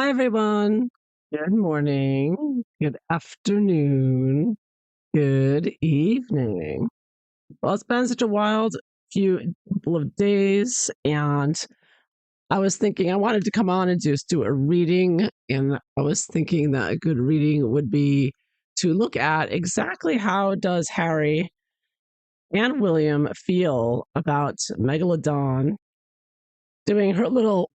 Hi, everyone. Good morning, good afternoon, good evening. Well, it's been such a wild few couple of days, and I was thinking I wanted to come on and just do a reading. And I was thinking that a good reading would be to look at exactly how does Harry and William feel about Megalodon doing her little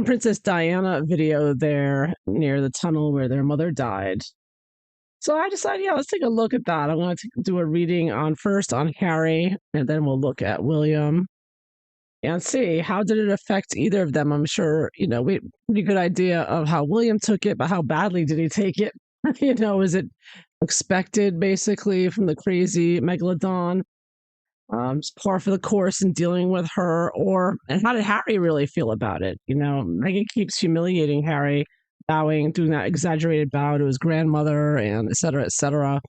Princess Diana video there near the tunnel where their mother died. So I decided, yeah, let's take a look at that. I'm going to do a reading on first on Harry, and then we'll look at William and see how did it affect either of them. I'm sure, we had a pretty good idea of how William took it, but how badly did he take it? Is it expected basically from the crazy megalodon? Just par for the course in dealing with her, and how did Harry really feel about it? Meghan keeps humiliating Harry, bowing, doing that exaggerated bow to his grandmother, and et cetera, et cetera.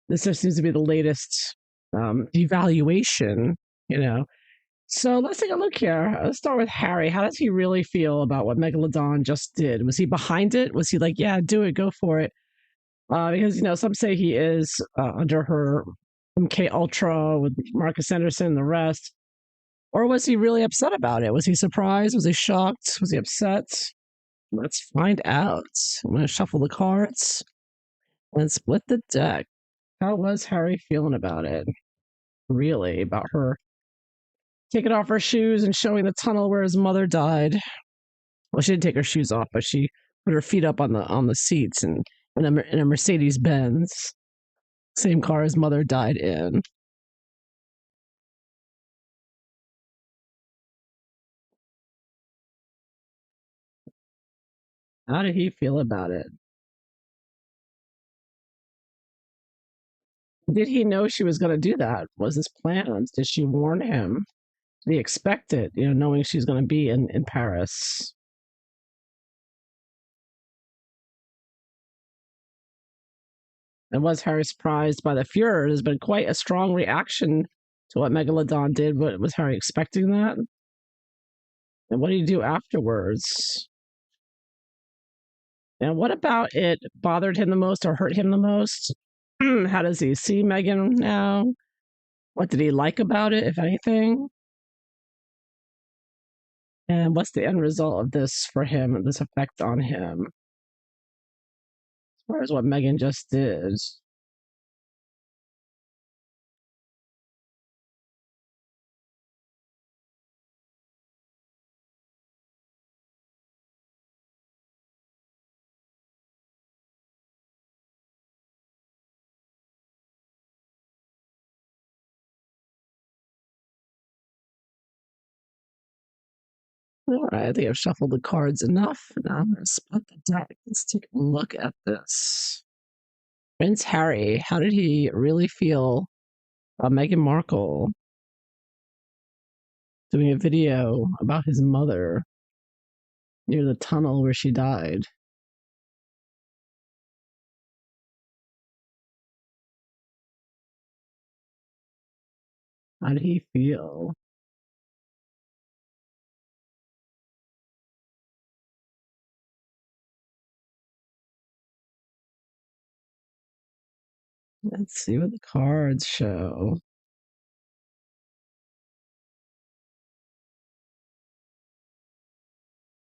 This just seems to be the latest devaluation, you know. So let's take a look here. Let's start with Harry. How does he really feel about what Megalodon just did? Was he behind it? Was he like, yeah, do it, go for it? Because some say he is under her MK Ultra with Marcus Anderson and the rest. Or was he really upset about it? Was he surprised? Was he shocked? Was he upset? Let's find out. I'm going to shuffle the cards and split the deck. How was Harry feeling about it? Really? About her taking off her shoes and showing the tunnel where his mother died? Well, she didn't take her shoes off, but she put her feet up on the seats and in a Mercedes Benz, same car his mother died in. How did he feel about it? Did he know she was going to do that? Was this planned? Did she warn him? Did he expect it, knowing she's going to be in Paris? And was Harry surprised by the furor? There's been quite a strong reaction to what Megalodon did. But was Harry expecting that? And what did he do afterwards? And what about it bothered him the most or hurt him the most? How does he see Meghan now? What did he like about it, if anything? And what's the end result of this for him, this effect on him, as far as what Meghan just did? All right, I think I've shuffled the cards enough. Now I'm going to split the deck. Let's take a look at this. Prince Harry, how did he really feel about Meghan Markle doing a video about his mother near the tunnel where she died? How did he feel? Let's see what the cards show.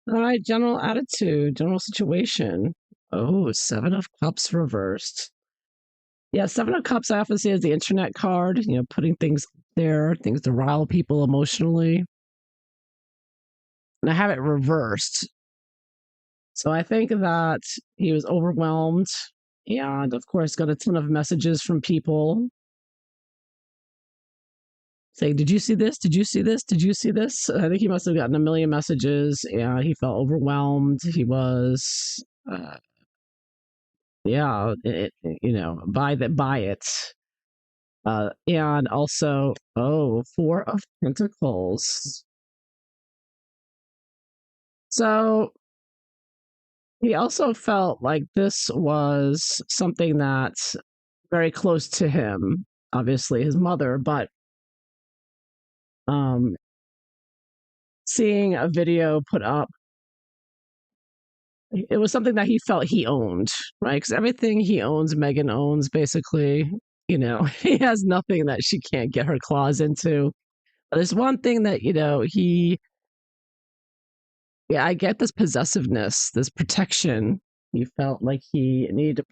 All right, general attitude, general situation. Oh, Seven of Cups reversed. Yeah, Seven of Cups I often see as the internet card, putting things there, things to rile people emotionally. And I have it reversed. So I think that he was overwhelmed and, of course, got a ton of messages from people saying, "Did you see this? Did you see this? Did you see this?" I think he must have gotten a million messages and he felt overwhelmed. He was, yeah, by it. And also, oh, Four of Pentacles. So he also felt like this was something that's very close to him, obviously his mother, but um, seeing a video put up it was something that he felt he owned, right? Because everything he owns, Meghan owns basically. He has nothing that she can't get her claws into. But there's one thing that, yeah, I get this possessiveness, this protection. He felt like he needed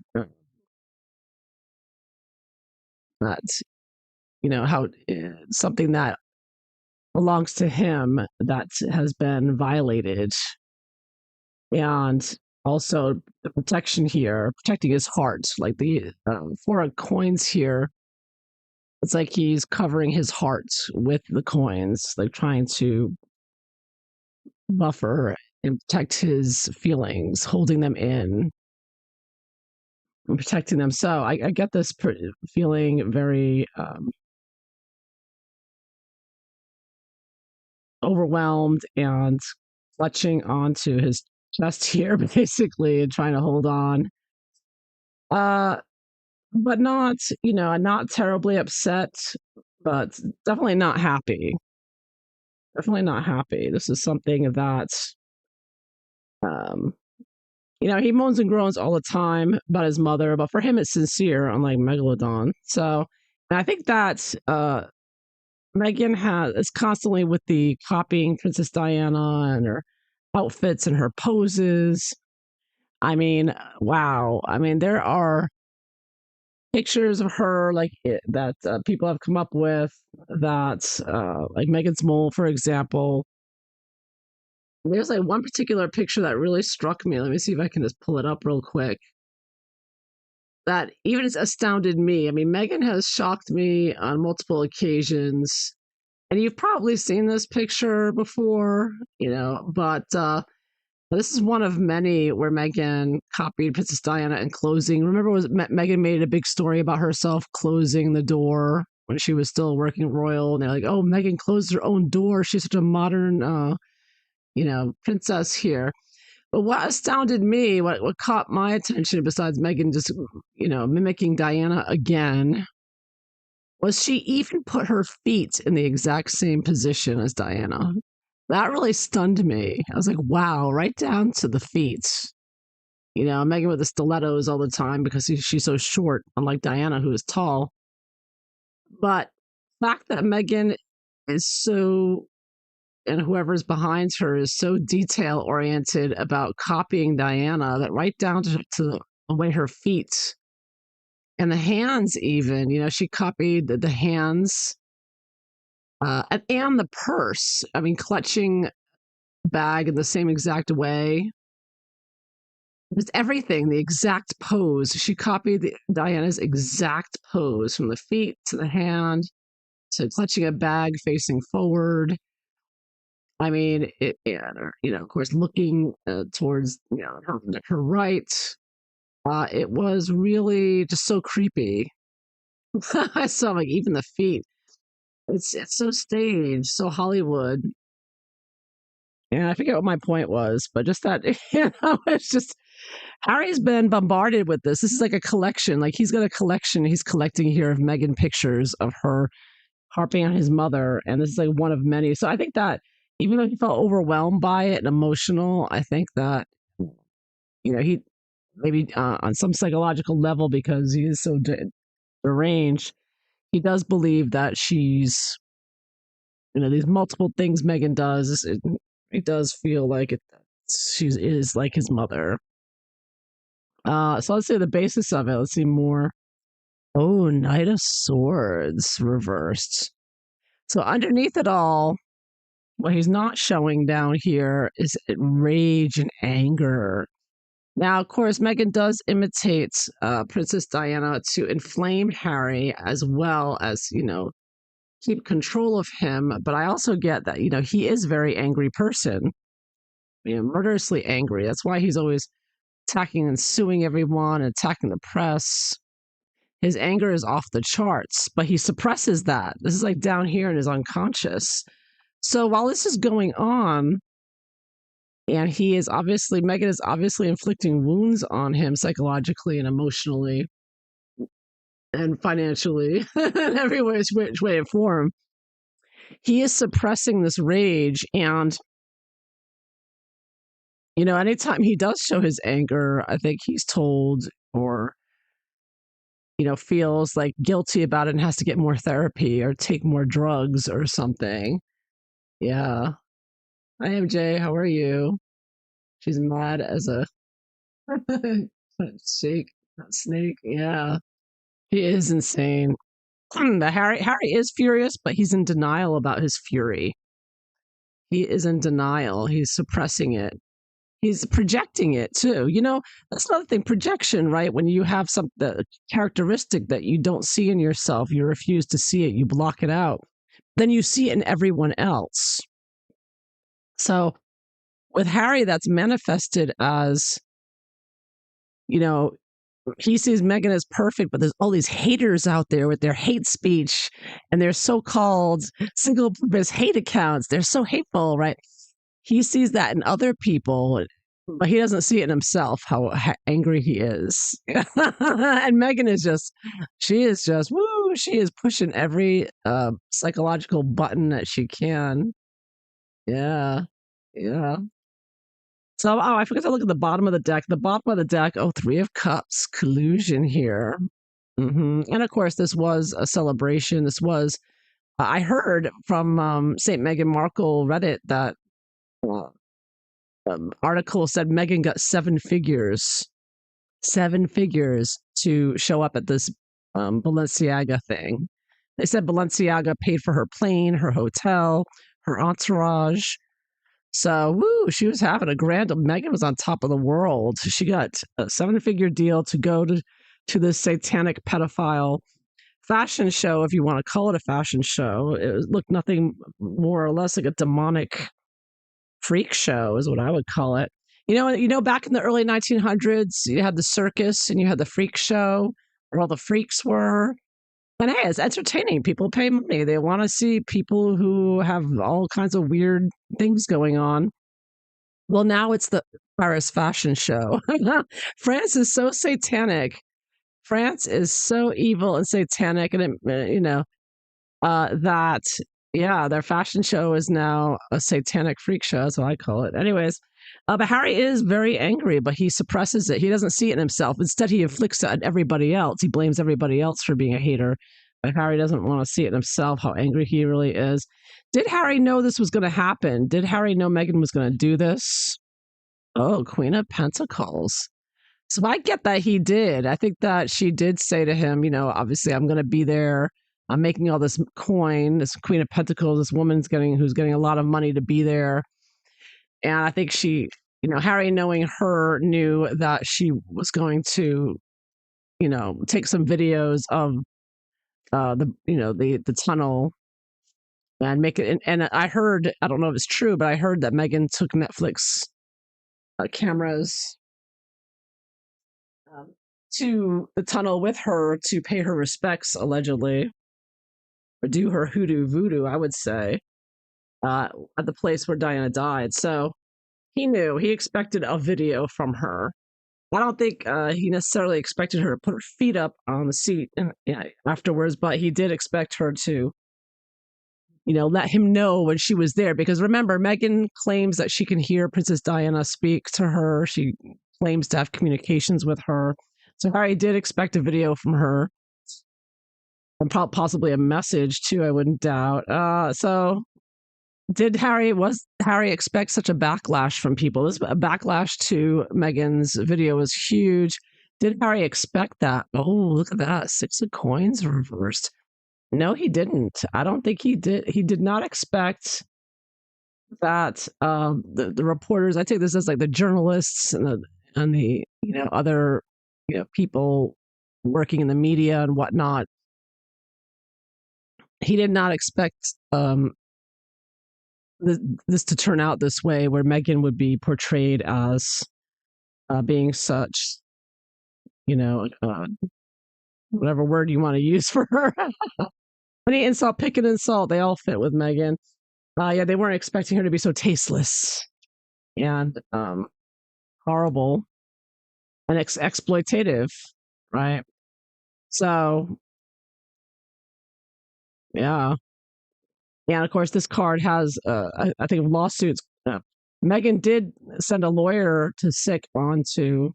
that, how something that belongs to him that has been violated. And also the protection here, protecting his heart, like the 4 coins here. It's like he's covering his heart with the coins, like trying to buffer and protect his feelings, holding them in and protecting them. So I get this feeling very overwhelmed and clutching onto his chest here, basically, and trying to hold on. Uh, but not, not terribly upset, but definitely not happy. Definitely not happy. This is something that, um, he moans and groans all the time about his mother, but for him, it's sincere, unlike Megalodon. So, and I think that Meghan is constantly with the copying Princess Diana and her outfits and her poses. I mean, wow. I mean, there are pictures of her that people have come up with that, like Meghan's mole, for example. There's like one particular picture that really struck me. Let me see if I can just pull it up real quick. That even has astounded me. I mean, Meghan has shocked me on multiple occasions. And you've probably seen this picture before, but this is one of many where Meghan copied Princess Diana in closing. Remember, Meghan made a big story about herself closing the door when she was still working royal, and they're like, "Oh, Meghan closed her own door. She's such a modern, princess here." But what astounded me, what caught my attention, besides Meghan just, mimicking Diana again, was she even put her feet in the exact same position as Diana. That really stunned me. I was like, wow, right down to the feet. Meghan with the stilettos all the time because she's so short, unlike Diana, who is tall. But the fact that Meghan is so, and whoever's behind her is so detail oriented about copying Diana, that right down to the way her feet and the hands, even, she copied the hands, and the purse. I mean, clutching bag in the same exact way. Just everything, the exact pose. She copied Diana's exact pose from the feet to the hand to clutching a bag facing forward. I mean, of course, looking towards her right. It was really just so creepy. I saw like even the feet. It's so staged, so Hollywood. And I forget what my point was, but just that, it's just Harry's been bombarded with this. This is like a collection. Like he's got a collection he's collecting here of Meghan pictures of her harping on his mother. And this is like one of many. So I think that even though he felt overwhelmed by it and emotional, I think that, he maybe on some psychological level, because he is so deranged, he does believe that she's, these multiple things Meghan does. It does feel like she is like his mother. So let's see the basis of it. Let's see more. Oh, Knight of Swords reversed. So underneath it all, what he's not showing down here is rage and anger. Now, of course, Meghan does imitate Princess Diana to inflame Harry as well as, keep control of him. But I also get that, he is a very angry person, murderously angry. That's why he's always attacking and suing everyone, attacking the press. His anger is off the charts, but he suppresses that. This is like down here in his unconscious. So while this is going on, and Meghan is obviously inflicting wounds on him psychologically and emotionally and financially, in every which way and form, he is suppressing this rage. And Anytime he does show his anger, I think he's told or, feels like guilty about it and has to get more therapy or take more drugs or something. Yeah. Hi, MJ. How are you? She's mad as a shake, snake. Yeah. He is insane. The Harry is furious, but he's in denial about his fury. He is in denial. He's suppressing it. He's projecting it too. That's another thing. Projection, right? When you have some the characteristic that you don't see in yourself, you refuse to see it, you block it out. Then you see it in everyone else. So with Harry, that's manifested as, you know, he sees Meghan as perfect, but there's all these haters out there with their hate speech and their so-called single purpose hate accounts. They're so hateful, right? He sees that in other people, but he doesn't see it in himself, how angry he is. And Meghan she is just, woo, she is pushing every psychological button that she can. Yeah. Yeah. So, I forgot to look at the bottom of the deck. The bottom of the deck, oh, Three of Cups, collusion here. And of course, this was a celebration. This was, I heard from St. Meghan Markle Reddit that uh, article said Meghan got seven figures to show up at this Balenciaga thing. They said Balenciaga paid for her plane, her hotel, her entourage. So, woo, she was having a grand. Meghan was on top of the world. She got a seven-figure deal to go to this satanic pedophile fashion show, if you want to call it a fashion show. Looked nothing more or less like a demonic freak show, is what I would call it. Back in the early 1900s, you had the circus and you had the freak show, where all the freaks were. And hey, it's entertaining. People pay money. They want to see people who have all kinds of weird things going on. Well, now it's the Paris fashion show. France is so satanic. France is so evil and satanic, and that yeah, their fashion show is now a satanic freak show. That's what I call it. Anyways, but Harry is very angry, but he suppresses it. He doesn't see it in himself. Instead, he inflicts it on everybody else. He blames everybody else for being a hater. But Harry doesn't want to see it in himself, how angry he really is. Did Harry know this was going to happen? Did Harry know Meghan was going to do this? Oh, Queen of Pentacles. So I get that he did. I think that she did say to him, obviously I'm going to be there. I'm making all this coin, this Queen of Pentacles, this who's getting a lot of money to be there. And I think Harry knowing her knew that she was going to, take some videos of the tunnel and make it. And I heard, I don't know if it's true, but I heard that Meghan took Netflix cameras to the tunnel with her to pay her respects, allegedly, or do her hoodoo voodoo, I would say, at the place where Diana died. So he knew, he expected a video from her. I don't think he necessarily expected her to put her feet up on the seat afterwards, but he did expect her to, let him know when she was there. Because remember, Meghan claims that she can hear Princess Diana speak to her. She claims to have communications with her. So Harry did expect a video from her, and possibly a message too, I wouldn't doubt. So was Harry expect such a backlash from people? This backlash to Meghan's video was huge. Did Harry expect that? Oh, look at that. Six of coins reversed. No, he didn't. I don't think he did. He did not expect that the reporters, I take this as like the journalists and the other people working in the media and whatnot. He did not expect this to turn out this way, where Meghan would be portrayed as being such, whatever word you want to use for her. Any insult, pick an insult, they all fit with Meghan. Yeah, they weren't expecting her to be so tasteless and horrible and exploitative, right? So, yeah. Yeah, and of course, this card has, I think, lawsuits Meghan did send a lawyer to sick onto,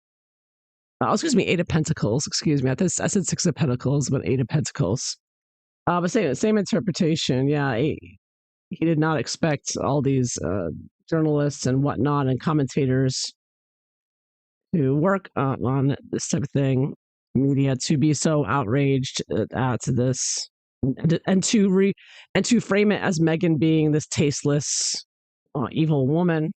excuse me, Eight of Pentacles. Excuse me. I said Six of Pentacles, but Eight of Pentacles. But same interpretation. Yeah, he did not expect all these journalists and whatnot and commentators who work on this type of thing, media, to be so outraged at this, and to frame it as Meghan being this tasteless, evil woman.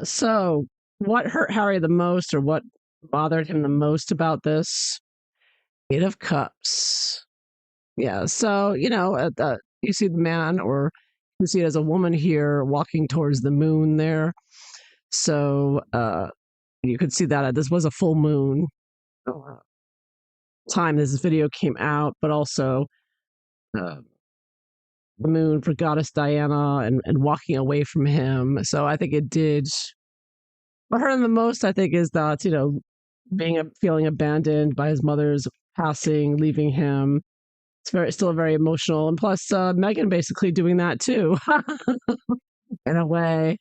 So what hurt Harry the most, or what bothered him the most about this? Eight of Cups. Yeah. So you see the man, or you see it as a woman here, walking towards the moon there. So you could see that this was a full moon time this video came out, but also uh, the moon for goddess Diana, and walking away from him. So I think it did. What hurt him the most, I think, is that feeling abandoned by his mother's passing, leaving him. It's still very emotional, and plus Meghan basically doing that too, in a way.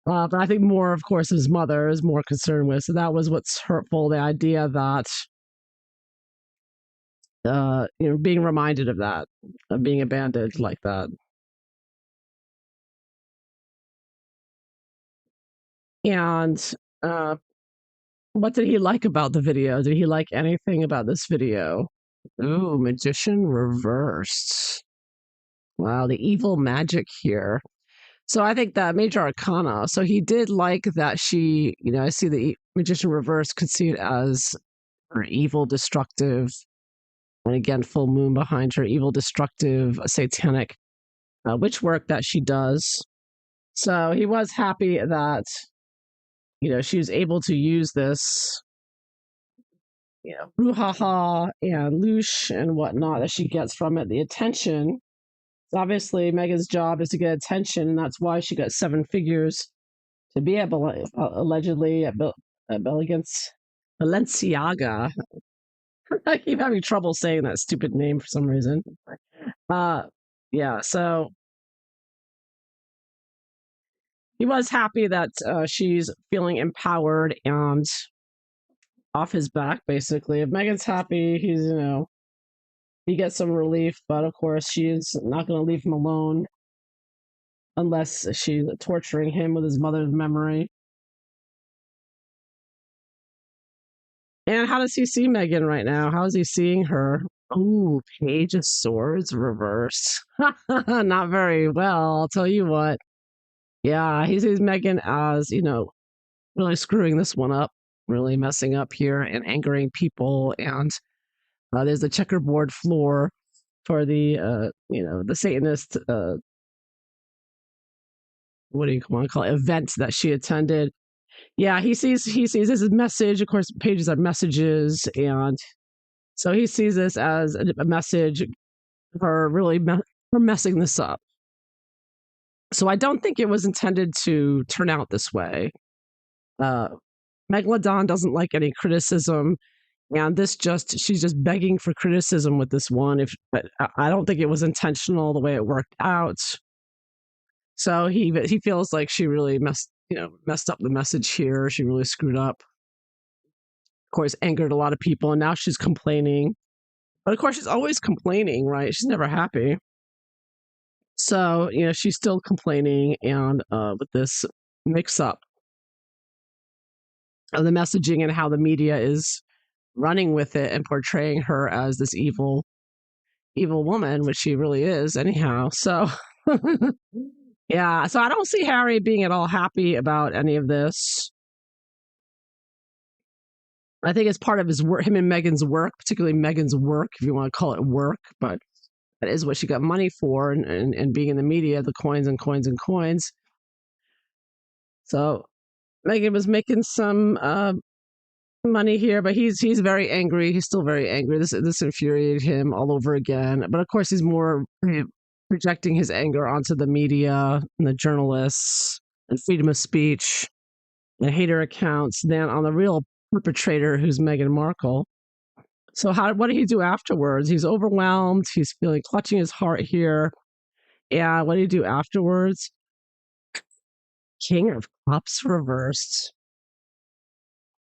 But I think more, of course, his mother is more concerned with. So that was what's hurtful. The idea that being reminded of that, of being abandoned like that. And what did he like about the video? Did he like anything about this video? Ooh, magician reversed. Wow, the evil magic here. So I think that major arcana. So he did like that she, I see the magician reverse, could see it as her evil, destructive, and again, full moon behind her, evil, destructive, satanic witch work that she does. So he was happy that, she was able to use this, brouhaha and loosh and whatnot that she gets from it, the attention. So obviously, Meghan's job is to get attention, and that's why she got 7 figures to be able, allegedly, at Balenciaga. I keep having trouble saying that stupid name for some reason. Yeah, so he was happy that she's feeling empowered and off his back, basically. If Meghan's happy, he gets some relief, but of course, she's not going to leave him alone unless she's torturing him with his mother's memory. And how does he see Meghan right now? How is he seeing her? Ooh, Page of Swords reverse. Not very well, I'll tell you what. Yeah, he sees Meghan as, really screwing this one up, really messing up here and angering people. And there's the checkerboard floor for the, the Satanist, what do you want to call it, event that she attended. Yeah, he sees this as a message. Of course, pages are messages, and so he sees this as a message for really for messing this up. So I don't think it was intended to turn out this way. Megalodon doesn't like any criticism, and she's just begging for criticism with this one. But I don't think it was intentional the way it worked out. So he feels like she really messed up the message here. She really screwed up. Of course, angered a lot of people, and now she's complaining. But of course, she's always complaining, right? She's never happy. So, she's still complaining, and with this mix up of the messaging and how the media is running with it and portraying her as this evil woman, which she really is anyhow. So, yeah. So I don't see Harry being at all happy about any of this. I think it's part of his work, him and Meghan's work, particularly Meghan's work, if you want to call it work, but that is what she got money for, and being in the media, the coins and coins and coins. So Meghan was making some money here, but he's very angry. He's still very angry. This infuriated him all over again. But of course, he's more projecting his anger onto the media and the journalists and freedom of speech and hater accounts than on the real perpetrator, who's Meghan Markle. So what did he do afterwards? He's overwhelmed. He's feeling clutching his heart here. Yeah, what did he do afterwards? King of Cups reversed.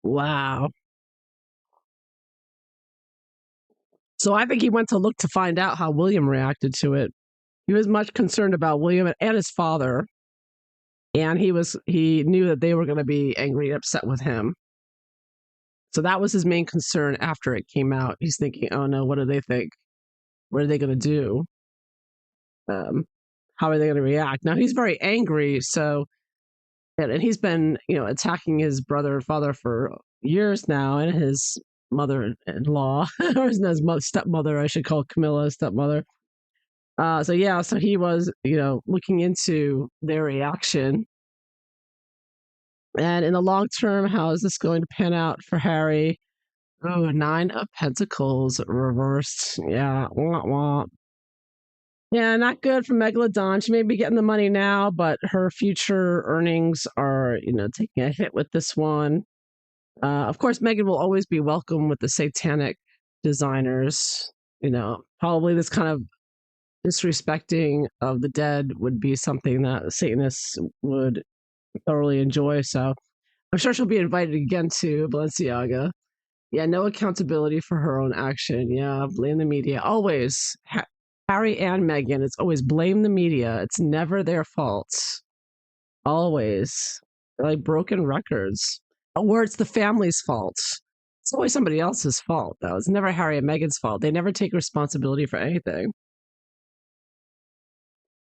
Wow. So I think he went to look to find out how William reacted to it. He was much concerned about William and his father, and he knew that they were going to be angry and upset with him. So that was his main concern after it came out. He's thinking, "Oh no, what do they think? What are they going to do? Um, how are they going to react?" Now he's very angry, so and he's been, attacking his brother and father for years now, and his mother-in-law, or his stepmother, I should call Camilla stepmother. So yeah, so he was, looking into their reaction, and in the long term, how is this going to pan out for Harry? Oh, Nine of Pentacles reversed. Yeah, wah, wah. Yeah, not good for Megalodon. She may be getting the money now, but her future earnings are, taking a hit with this one. Of course, Meghan will always be welcome with the satanic designers. Probably this kind of disrespecting of the dead would be something that Satanists would thoroughly enjoy. So I'm sure she'll be invited again to Balenciaga. Yeah, no accountability for her own action. Yeah, blame the media. Always. Harry and Meghan, it's always blame the media. It's never their fault. Always. They're like broken records. Or it's the family's fault. It's always somebody else's fault, though. It's never Harry and Meghan's fault. They never take responsibility for anything.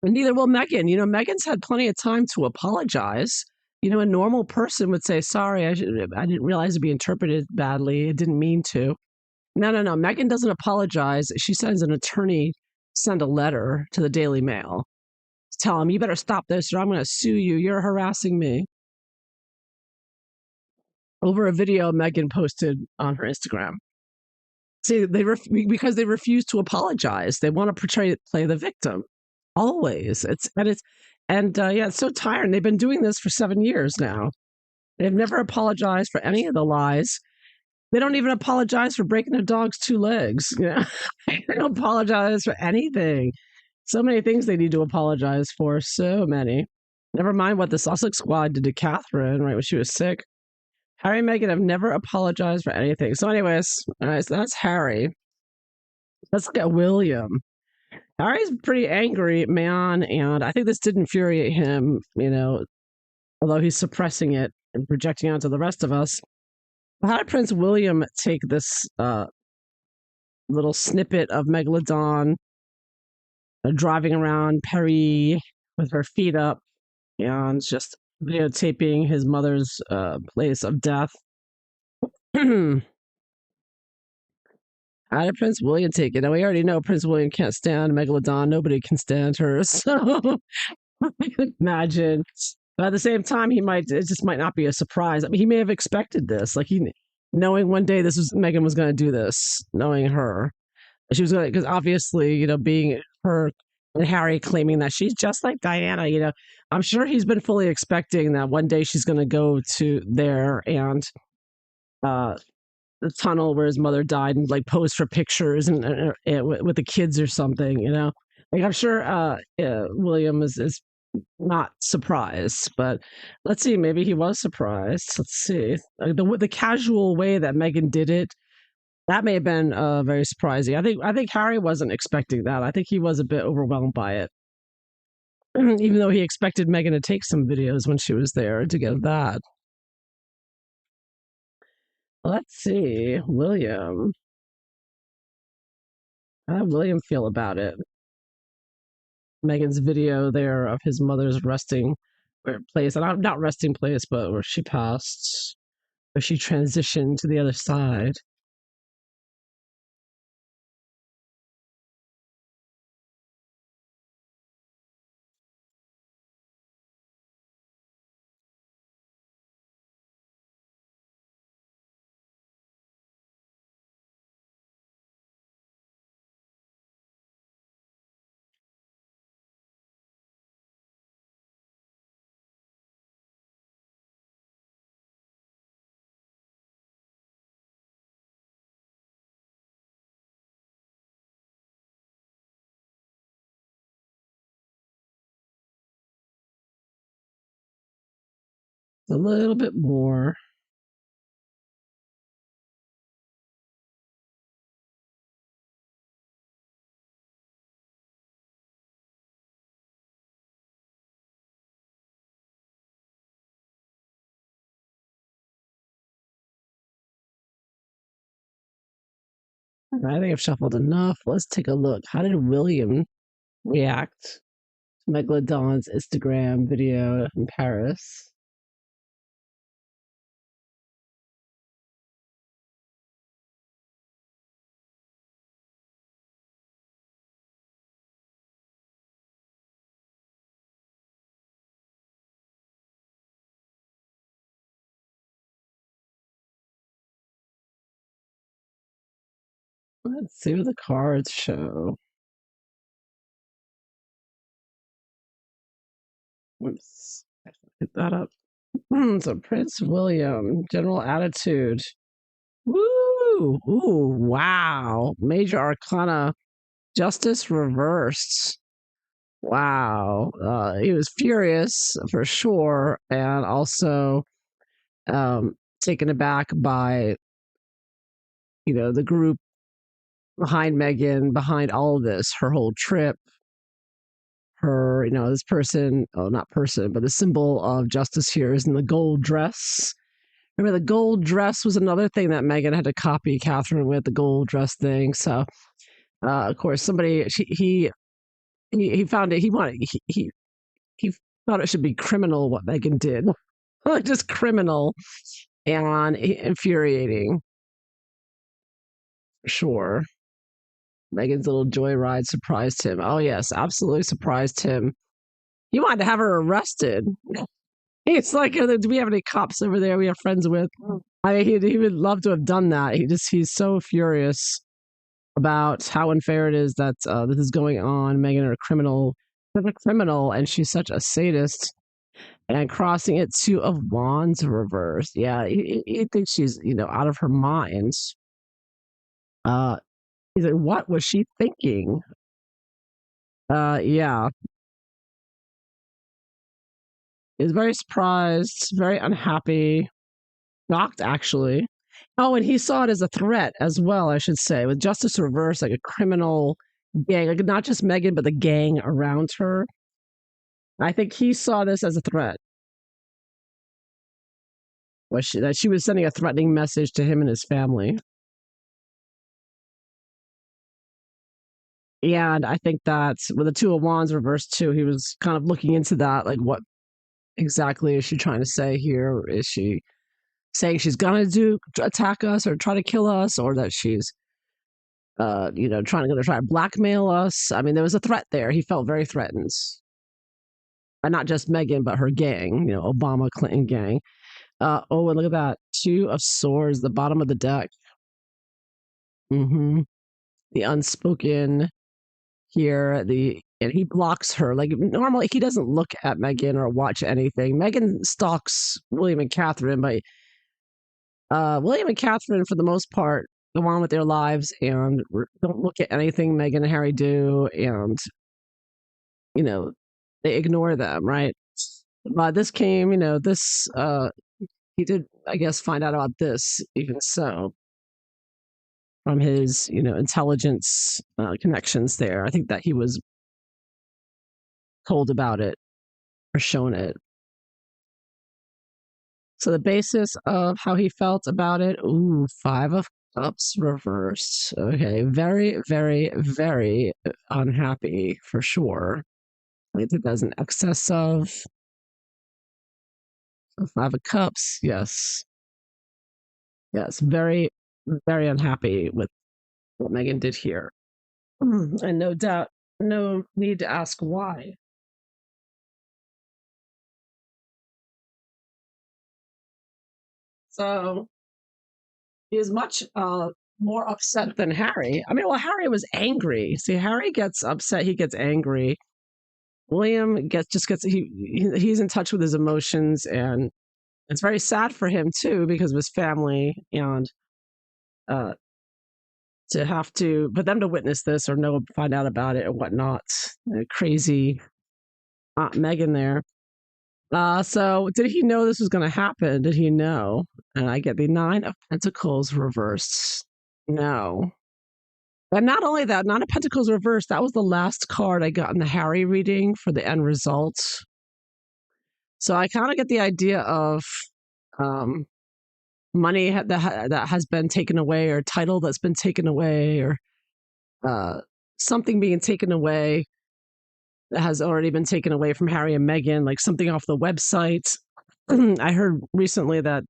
And neither will Meghan. Meghan's had plenty of time to apologize. A normal person would say, "Sorry, I didn't realize it'd be interpreted badly. It didn't mean to." No, no, no. Meghan doesn't apologize. She sends an attorney send a letter to the Daily Mail. Tell him, "You better stop this or I'm going to sue you. You're harassing me." Over a video Meghan posted on her Instagram. See, because they refuse to apologize. They want to play the victim. Always. Yeah, it's so tiring. They've been doing this for 7 years now. They've never apologized for any of the lies. They don't even apologize for breaking their dog's 2 legs. They don't apologize for anything. So many things they need to apologize for. So many. Never mind what the Sussex Squad did to Catherine, right, when she was sick. Harry and Meghan have never apologized for anything. So, anyways, all right, so that's Harry. Let's look at William. Harry's pretty angry, man, and I think this did infuriate him, although he's suppressing it and projecting onto the rest of us. How did Prince William take this little snippet of Megalodon driving around Paris with her feet up and just videotaping his mother's place of death? How did Prince William take it? Now, we already know Prince William can't stand Megalodon. Nobody can stand her. So imagine. But at the same time, it just might not be a surprise. I mean, he may have expected this. Like, knowing one day Meghan was going to do this, knowing her. She was going to, because obviously, being her and Harry claiming that she's just like Diana, I'm sure he's been fully expecting that one day she's going to go to there and, the tunnel where his mother died and like pose for pictures and with the kids or something, like I'm sure William is not surprised, but let's see, maybe he was surprised. Let's see, the casual way that Meghan did it, that may have been very surprising. I think Harry wasn't expecting that. I think he was a bit overwhelmed by it, even though he expected Meghan to take some videos when she was there to get that. Let's see, William. How did William feel about it? Meghan's video there of his mother's resting place, and not resting place, but where she passed, where she transitioned to the other side. A little bit more. I think I've shuffled enough. Let's take a look. How did William react to Megalodon's Instagram video in Paris? Let's see what the cards show. Oops, I have to get that up. So Prince William, general attitude. Woo! Ooh, wow. Major Arcana, Justice reversed. Wow. He was furious for sure, and also taken aback by, the group behind Meghan, behind all of this, her whole trip, her, this person, oh, not person, but the symbol of justice here is in the gold dress. Remember, the gold dress was another thing that Meghan had to copy Catherine with, the gold dress thing. So, of course, he found it. He thought it should be criminal what Meghan did, like just criminal and infuriating, for sure. Meghan's little joyride surprised him. Oh yes, absolutely surprised him. He wanted to have her arrested. It's like, do we have any cops over there we have friends with? I mean, he would love to have done that. He's so furious about how unfair it is that this is going on. Meghan, a criminal, and she's such a sadist. And crossing it, two of wands reverse. Yeah, he thinks she's out of her mind. Uh, he's like, what was she thinking? Yeah, he was very surprised, very unhappy, shocked actually. Oh, and he saw it as a threat as well, I should say, with justice reverse, like a criminal gang, like not just Meghan, but the gang around her. I think he saw this as a threat. That she was sending a threatening message to him and his family. And I think that with the two of wands reversed too, he was kind of looking into that, like what exactly is she trying to say here? Is she saying she's gonna attack us or try to kill us, or that she's gonna try to blackmail us? I mean, there was a threat there. He felt very threatened. And not just Meghan, but her gang, Obama Clinton gang. Oh, and look at that. Two of swords, the bottom of the deck. Hmm. The unspoken here, and he blocks her. Like normally he doesn't look at Meghan or watch anything. Meghan stalks William and Catherine, but William and Catherine, for the most part, go on with their lives and don't look at anything Meghan and Harry do, and you know they ignore them, right? But this came, this he did, I guess, find out about this even so from his, intelligence connections there. I think that he was told about it or shown it. So the basis of how he felt about it, ooh, five of cups reversed. Okay, very, very, very unhappy for sure. I think that's an excess of five of cups. Yes, yes, very, very unhappy with what Meghan did here, and no doubt, no need to ask why. So he is much more upset than Harry. I mean, well, Harry was angry. See, Harry gets upset, he gets angry. William gets he's in touch with his emotions, and it's very sad for him too because of his family, and uh, to have to for them to witness this or know find out about it or whatnot. Crazy Aunt Meghan there. So did he know this was going to happen? Did he know? And I get the Nine of Pentacles reversed. No. And not only that, Nine of Pentacles reversed, that was the last card I got in the Harry reading for the end result. So I kind of get the idea of um, money that has been taken away, or title that's been taken away, or uh, something being taken away that has already been taken away from Harry and Meghan, like something off the website. I heard recently that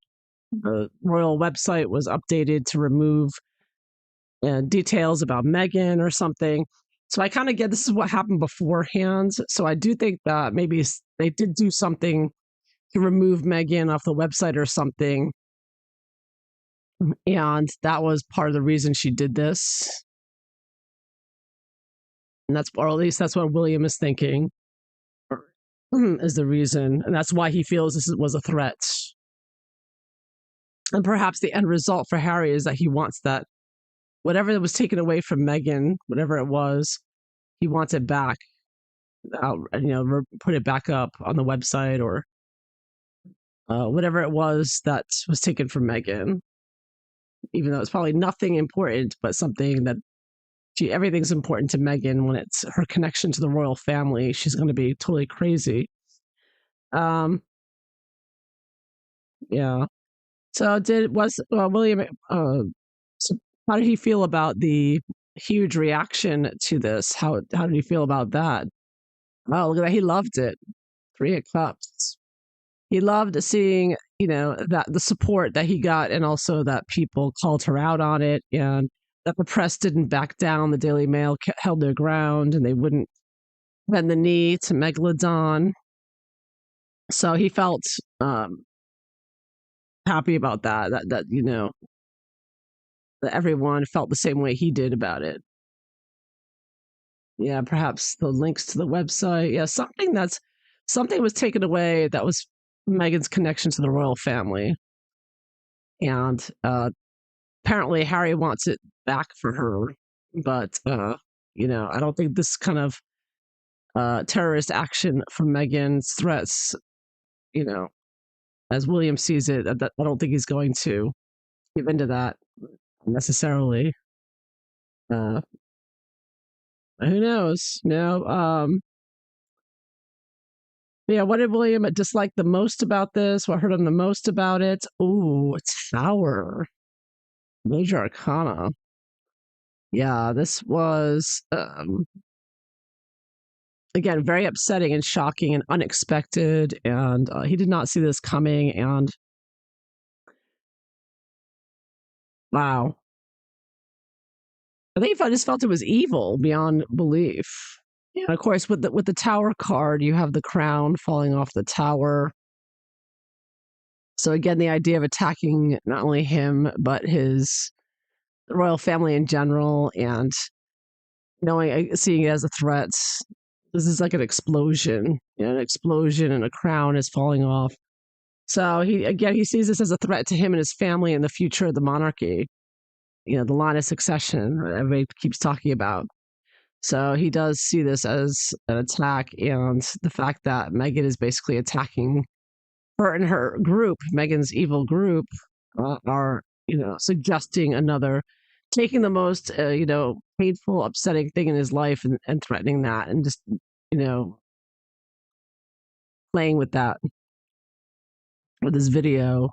the royal website was updated to remove details about Meghan or something. So I kind of get this is what happened beforehand. So I do think that maybe they did do something to remove Meghan off the website or something. And that was part of the reason she did this. And that's, or at least that's what William is thinking, is the reason. And that's why he feels this was a threat. And perhaps the end result for Harry is that he wants that whatever that was taken away from Meghan, whatever it was, he wants it back. Put it back up on the website, or whatever it was that was taken from Meghan. Even though it's probably nothing important, but something that everything's important to Meghan when it's her connection to the royal family. She's going to be totally crazy. Yeah. So was William? So how did he feel about the huge reaction to this? How did he feel about that? Oh, look at that! He loved it. Three of Cups. He loved seeing, that the support that he got, and also that people called her out on it, and that the press didn't back down. The Daily Mail held their ground, and they wouldn't bend the knee to Megalodon. So he felt happy about that. That everyone felt the same way he did about it. Yeah, perhaps the links to the website. Yeah, something was taken away that was Meghan's connection to the royal family, and apparently Harry wants it back for her. But I don't think this kind of terrorist action from Meghan's threats, you know, as William sees it, I don't think he's going to give into that necessarily. Uh, who knows? No. Yeah, what did William dislike the most about this? What hurt him the most about it? Ooh, Tower. Major Arcana. Yeah, this was again very upsetting and shocking and unexpected, and he did not see this coming. And wow, I think I just felt it was evil beyond belief. And of course, with the Tower card, you have the crown falling off the tower. So again, the idea of attacking not only him but his royal family in general, and seeing it as a threat. This is like an explosion, an explosion, and a crown is falling off. So he sees this as a threat to him and his family and the future of the monarchy. The line of succession that everybody keeps talking about. So he does see this as an attack, and the fact that Meghan is basically attacking her and her group, Meghan's evil group, are suggesting another, taking the most painful, upsetting thing in his life, and threatening that, and just you know playing with that with his video.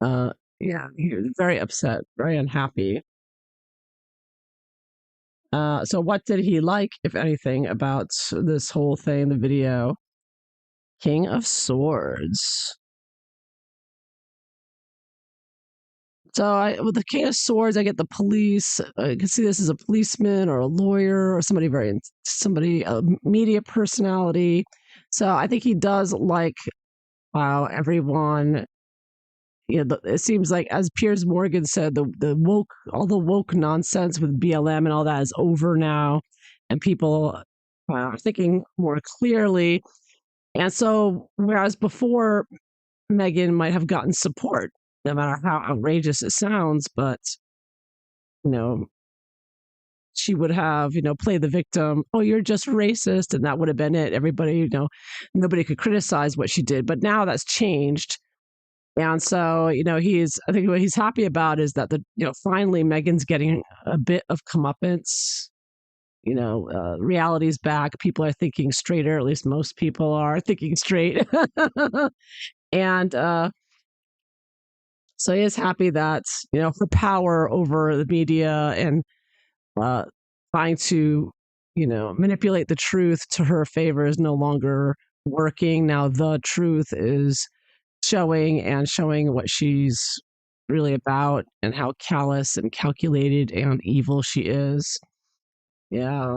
Yeah, he was very upset, very unhappy. So what did he like, if anything, about this whole thing, the video? King of Swords. So with the King of Swords, I get the police. I can see this as a policeman or a lawyer or somebody, a media personality. So I think he does like how everyone, it seems like, as Piers Morgan said, all the woke nonsense with BLM and all that is over now, and people are thinking more clearly. And so, whereas before, Meghan might have gotten support, no matter how outrageous it sounds, but you know, she would have, played the victim. Oh, you're just racist. And that would have been it. Everybody, nobody could criticize what she did. But now that's changed. And so, I think what he's happy about is that finally Meghan's getting a bit of comeuppance. Reality's back. People are thinking straighter. At least most people are thinking straight. And so he is happy that, her power over the media and uh, trying to, manipulate the truth to her favor is no longer working. Now the truth is showing what she's really about and how callous and calculated and evil she is. Yeah.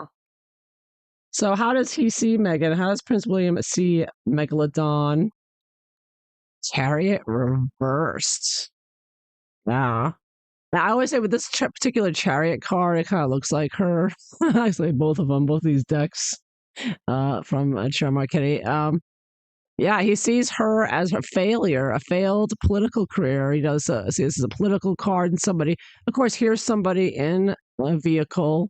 So how does he see Meghan? How does Prince William see Megalodon? Chariot reversed. Yeah. Now, I always say with this particular chariot car, it kind of looks like her. Actually, both of them, both these decks from Sharon Marchetti. Yeah, he sees her as a failure, a failed political career. He does see this as a political card, and somebody, of course, here's somebody in a vehicle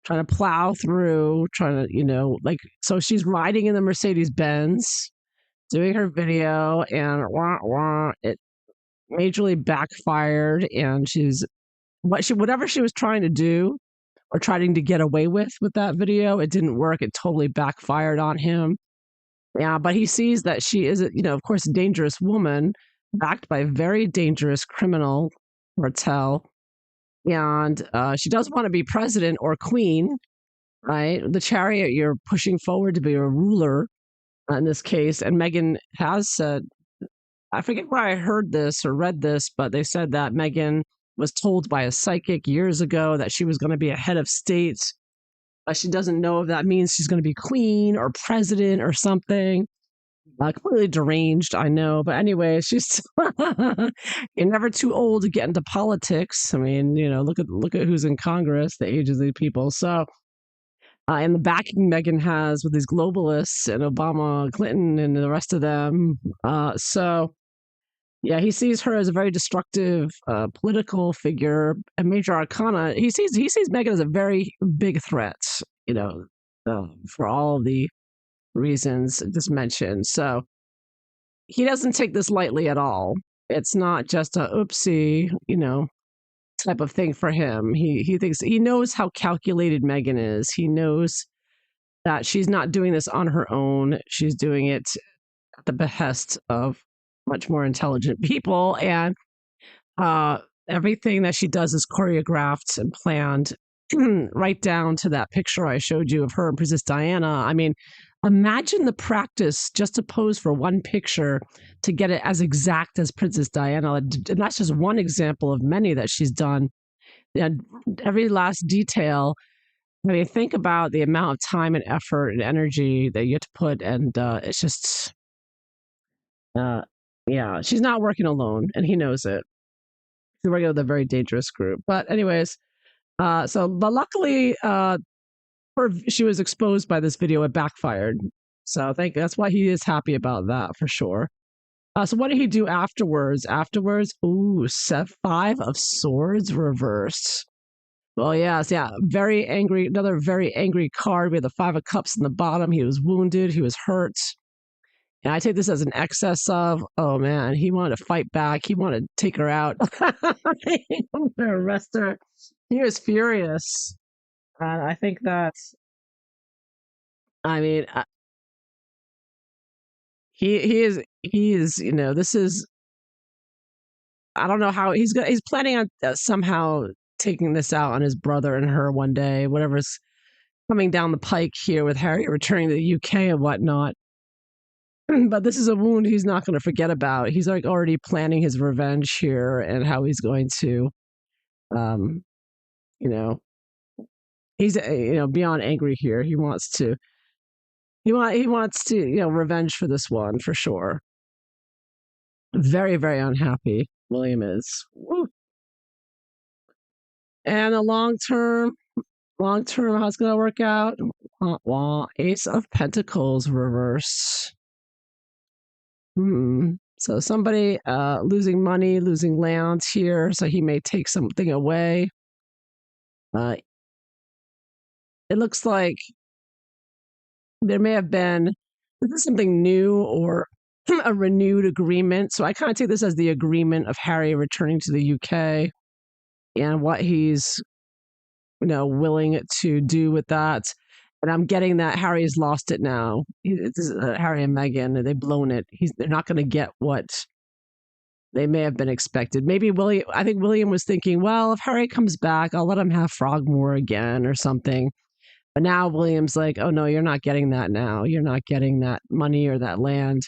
trying to plow through, trying to, so she's riding in the Mercedes Benz, doing her video, and it majorly backfired, and whatever she was trying to do or trying to get away with that video, it didn't work. It totally backfired on him. Yeah, but he sees that she is, of course, a dangerous woman backed by a very dangerous criminal cartel. And she doesn't want to be president or queen, right? The chariot, you're pushing forward to be a ruler in this case. And Meghan has said, I forget where I heard this or read this, but they said that Meghan was told by a psychic years ago that she was going to be a head of state. She doesn't know if that means she's going to be queen or president or something. Completely deranged, I know. But anyway, she's you're never too old to get into politics. I mean, look at who's in Congress, the age of these people. So, and the backing Meghan has with these globalists and Obama, Clinton, and the rest of them. So yeah, he sees her as a very destructive political figure, a major arcana. He sees Meghan as a very big threat, for all of the reasons just mentioned. So he doesn't take this lightly at all. It's not just a oopsie, type of thing for him. He thinks he knows how calculated Meghan is. He knows that she's not doing this on her own. She's doing it at the behest of much more intelligent people, and uh, everything that she does is choreographed and planned, right down to that picture I showed you of her and Princess Diana. I mean, imagine the practice just to pose for one picture to get it as exact as Princess Diana. And that's just one example of many that she's done. And every last detail. I mean, think about the amount of time and effort and energy that you have to put, and it's just, uh, yeah, she's not working alone, and he knows it. She's working with a very dangerous group. But anyways, but luckily, she was exposed by this video. It backfired, so I think that's why he is happy about that for sure. So what did he do afterwards? Ooh, set 5 of Swords reversed. Well, yes, yeah, very angry. Another very angry card. We had the 5 of Cups in the bottom. He was wounded. He was hurt. And I take this as an excess of, oh man, he wanted to fight back. He wanted to take her out. He wanted to arrest her. He was furious. And I think that, I mean, he is, this is, I don't know how he's planning on somehow taking this out on his brother and her one day, whatever's coming down the pike here with Harry returning to the UK and whatnot. But this is a wound he's not going to forget about. He's like already planning his revenge here and how he's going to, um, you know, he's beyond angry here. He wants to revenge for this one for sure. Very very unhappy. William is. Woo. And the long term, how it's going to work out? Ace of Pentacles reverse. So somebody losing money, losing land here, so he may take something away. it looks like there may have been this is something new or a renewed agreement. So I kind of take this as the agreement of Harry returning to the UK and what he's willing to do with that. And I'm getting that Harry's lost it now. Harry and Meghan, they've blown it. They're not going to get what they may have been expected. Maybe William. I think William was thinking, well, if Harry comes back, I'll let him have Frogmore again or something. But now William's like, oh no, you're not getting that now. You're not getting that money or that land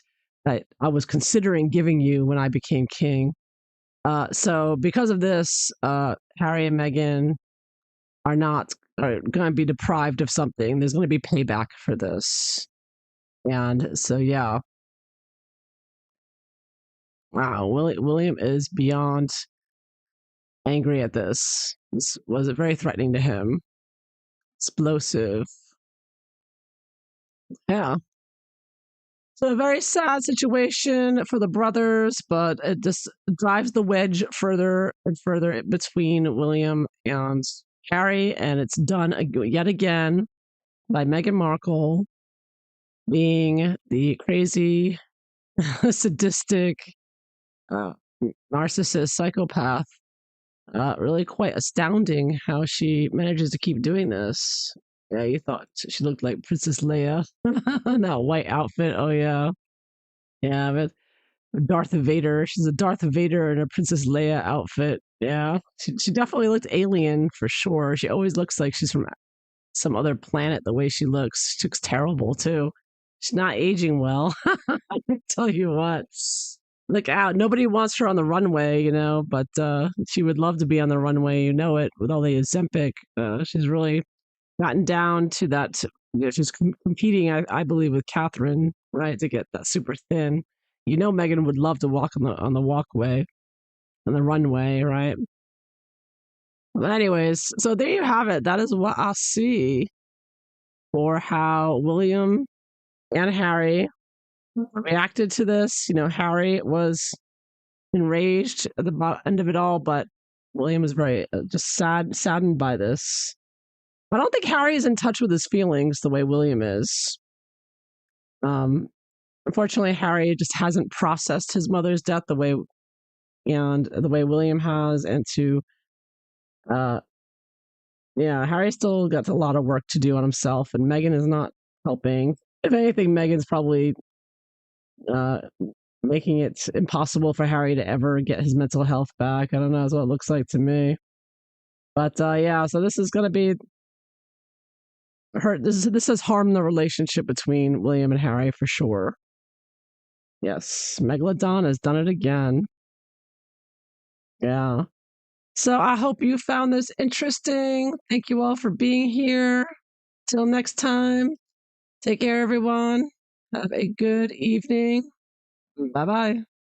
that I was considering giving you when I became king. So because of this, Harry and Meghan are going to be deprived of something. There's going to be payback for this. And so, yeah. Wow. William is beyond angry at this. This was very threatening to him. Explosive. Yeah. So a very sad situation for the brothers, but it just drives the wedge further and further between William and Harry, and it's done yet again by Meghan Markle being the crazy, sadistic, uh, narcissist, psychopath. Really quite astounding how she manages to keep doing this. Yeah, you thought she looked like Princess Leia in that white outfit. Oh yeah, yeah, but Darth Vader. She's a Darth Vader in a Princess Leia outfit. Yeah, she definitely looked alien for sure. She always looks like she's from some other planet. The way she looks terrible too. She's not aging well. I tell you what. Look out. Nobody wants her on the runway, but she would love to be on the runway, with all the Ozempic. She's really gotten down to that. She's competing, I believe, with Catherine, right, to get that super thin. Meghan would love to walk on the walkway, on the runway, right? But anyways, so there you have it. That is what I see for how William and Harry reacted to this. Harry was enraged at the end of it all, but William was very just saddened by this. I don't think Harry is in touch with his feelings the way William is. Unfortunately, Harry just hasn't processed his mother's death the way William has, and Harry still got a lot of work to do on himself, and Meghan is not helping. If anything, Meghan's probably uh, making it impossible for Harry to ever get his mental health back. I don't know, that's what it looks like to me. But so this is going to be hurt. This has harmed the relationship between William and Harry for sure. Yes, Megalodon has done it again. Yeah. So I hope you found this interesting. Thank you all for being here. Till next time, take care, everyone. Have a good evening. Bye bye.